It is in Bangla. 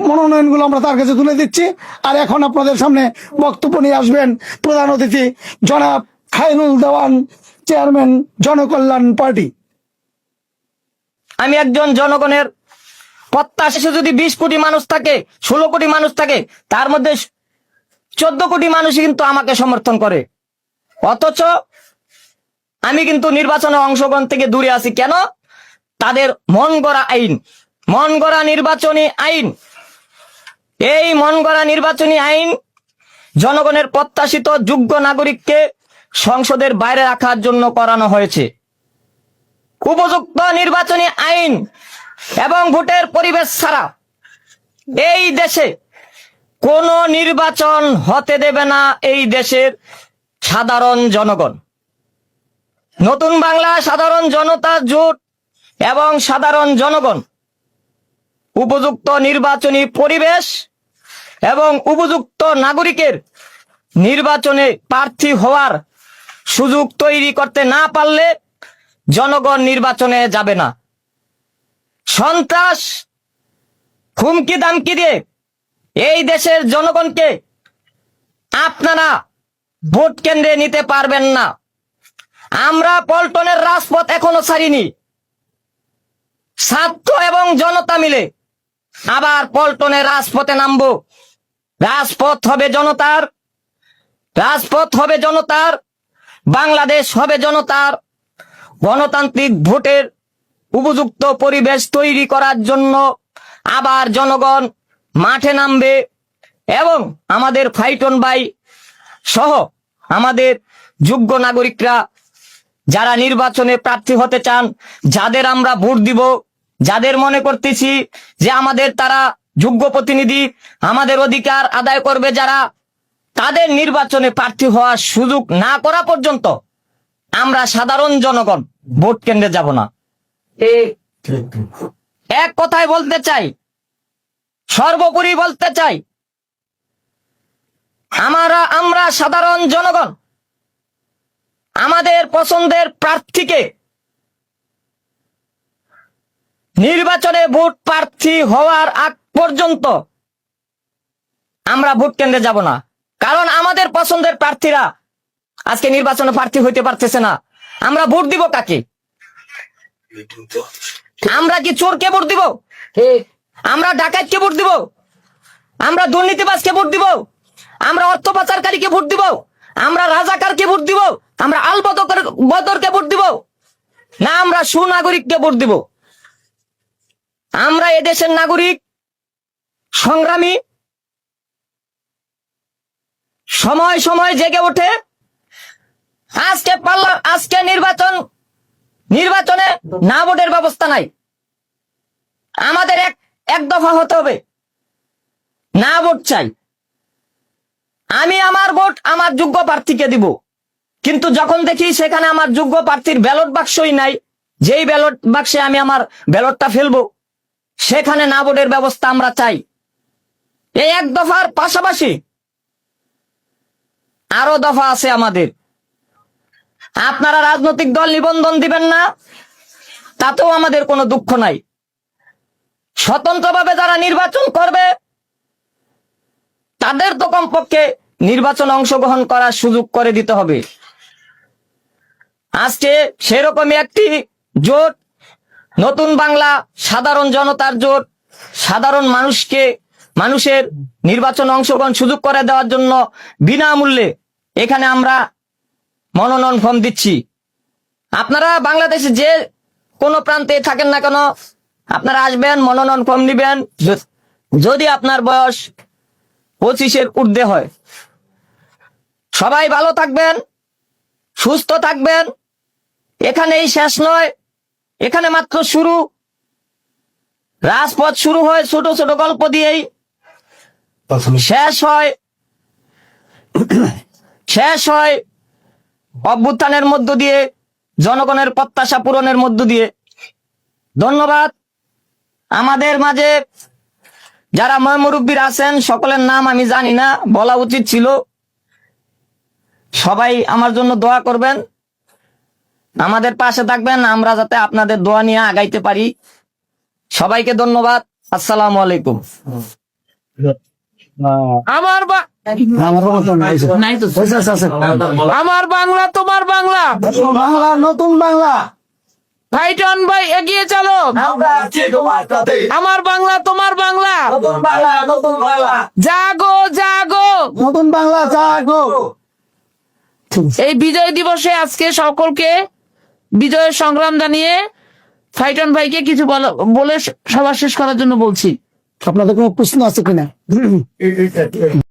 মনোনয়নগুলো আমরা তার কাছে তুলে দিচ্ছি। আর এখন আপনাদের সামনে বক্তব্য নিয়ে আসবেন প্রধান অতিথি জনাব খায়রুল দেওয়ান, চেয়ারম্যান জনকল্যাণ পার্টি। আমি একজন জনগণের প্রত্যাশা, যদি 20 কোটি মানুষ থাকে, 16 কোটি মানুষ থাকে, তার মধ্যে 14 কোটি মানুষই কিন্তু আমাকে সমর্থন করে। অথচ আমি কিন্তু নির্বাচনে অংশগ্রহণ থেকে দূরে আছি। কেন? তাদের মন গড়া আইন, মন গড়া নির্বাচনী আইন, এই মন গড়া নির্বাচনী আইন জনগণের প্রত্যাশিত যোগ্য নাগরিককে সংসদের বাইরে রাখার জন্য করানো হয়েছে। উপযুক্ত নির্বাচনী আইন এবং ভোটের পরিবেশ ছাড়া এই দেশে কোন নির্বাচন হতে দেবে না এই দেশের সাধারণ জনগণ। নতুন বাংলা সাধারণ জনতা জোট এবং সাধারণ জনগণ উপযুক্ত নির্বাচনী পরিবেশ এবং উপযুক্ত নাগরিকের নির্বাচনে প্রার্থী হওয়ার সুযোগ তৈরি করতে না পারলে জনগণ নির্বাচনে যাবে না। সন্ত্রাস, হুমকি দামকি দিয়ে এই দেশের জনগণকে আপনারা ভোট কেন্দ্রে নিতে পারবেন না। আমরা পল্টনের রাজপথ এখনো ছাড়িনি। ছাত্র এবং জনতা মিলে আবার পল্টনের রাজপথে নামবো। রাজপথ হবে জনতার, রাজপথ হবে জনতার, বাংলাদেশ হবে জনতার। গণতান্ত্রিক ভোটের উপযুক্ত পরিবেশ তৈরি করার জন্য আবার জনগণ মাঠে নামবে এবং আমাদের ফাইটন ভাই সহ আমাদের যোগ্য নাগরিকরা যারা নির্বাচনে প্রার্থী হতে চান, যাদের আমরা ভোট দিব, যাদের মনে করতেছি যে আমাদের তারা যোগ্য প্রতিনিধি, আমাদের অধিকার আদায় করবে যারা, তাদের নির্বাচনে প্রার্থী হওয়ার সুযোগ না করা পর্যন্ত আমরা সাধারণ জনগণ ভোট কেন্দ্রে যাব না। এক কথায় বলতে চাই, সর্বোপরি বলতে চাই, আমরা সাধারণ জনগণ আমাদের পছন্দের প্রার্থীকে নির্বাচনে ভোট প্রার্থী হওয়ার আগ পর্যন্ত আমরা ভোট কেন্দ্রে যাব না। কারণ আমাদের পছন্দের প্রার্থীরা আজকে নির্বাচনে প্রার্থী হইতে পারতেছে না। আমরা ভোট দিব কাকে? আমরা কি চোরকে ভোট দিব? আমরা ডাকাতকে ভোট দিব? আমরা দুর্নীতিবাজকে ভোট দিব? আমরা অর্থ পাচারকারীকে ভোট দিব? আমরা রাজাকারকে ভোট দিব? আমরা আল বদরকে ভোট দিব? না আমরা সুনাগরিককে ভোট দিব? আমরা এদেশের নাগরিক, সংগ্রামী, সময় সময় জেগে ওঠে। আজকে নির্বাচনে না ভোটের ব্যবস্থা নাই। আমাদের এক দফা হতে হবে, না ভোট চাই। আমি আমার ভোট আমার যোগ্য প্রার্থীকে দিব, কিন্তু যখন দেখি সেখানে আমার যোগ্য প্রার্থীর ব্যালট বাক্সই নাই, যেই ব্যালট বাক্সে আমি আমার ব্যালটটা ফেলবো সেখানে না ভোটের ব্যবস্থা আমরা চাই। এই এক দফার পাশাপাশি আরো দফা আছে আমাদের। আপনারা রাজনৈতিক দল নিবন্ধন দিবেন না, তাতেও আমাদের কোনো দুঃখ নাই। স্বতন্ত্রভাবে যারা নির্বাচন করবে তাদের তো কমপক্ষে নির্বাচনে অংশগ্রহণ করার সুযোগ করে দিতে হবে। আজকে সেরকমই একটি জোট, নতুন বাংলা সাধারণ জনতার জোট, সাধারণ মানুষের নির্বাচনে অংশগ্রহণ সুযোগ করে দেওয়ার জন্য বিনামূল্যে এখানে আমরা মনোনয়ন ফর্ম দিচ্ছি। আপনারা বাংলাদেশে যে কোনো প্রান্তে থাকেন না কেন, আপনারা আসবেন, মনোনয়ন ফর্ম নিবেন। যদি আপনার বয়স 25-এর ঊর্ধ্বে হয়। সবাই ভালো থাকবেন, সুস্থ থাকবেন। এখানেই শেষ নয়, এখানে মাত্র শুরু। রাজপথ শুরু হয় ছোট ছোট গল্প দিয়েই, শেষ হয় অভ্যুত্থানের মধ্য দিয়ে, জনগণের প্রত্যাশা পূরণের মধ্য দিয়ে। ধন্যবাদ। আমাদের মাঝে যারা মুরব্বীরা আছেন সকলের নাম আমি জানি না, বলা উচিত ছিল। সবাই আমার জন্য দোয়া করবেন, আমাদের পাশে থাকবেন, আমরা যাতে আপনাদের দোয়া নিয়ে আগাইতে পারি। সবাইকে ধন্যবাদ। আসসালামু আলাইকুম। আমার নাই তো। আমার বাংলা তোমার বাংলা, বাংলা নতুন বাংলা, ফাইট অন ভাই, এগিয়ে চলো। আমার বাংলা তোমার বাংলা, জাগো জাগো। নতুন বাংলা জাগো। এই বিজয় দিবসে আজকে সকলকে বিজয়ের সংগ্রাম জানিয়ে ফাইট অন ভাইকে কিছু বলে সভা শেষ করার জন্য বলছি। আপনাদের কোনো প্রশ্ন আছে কিনা?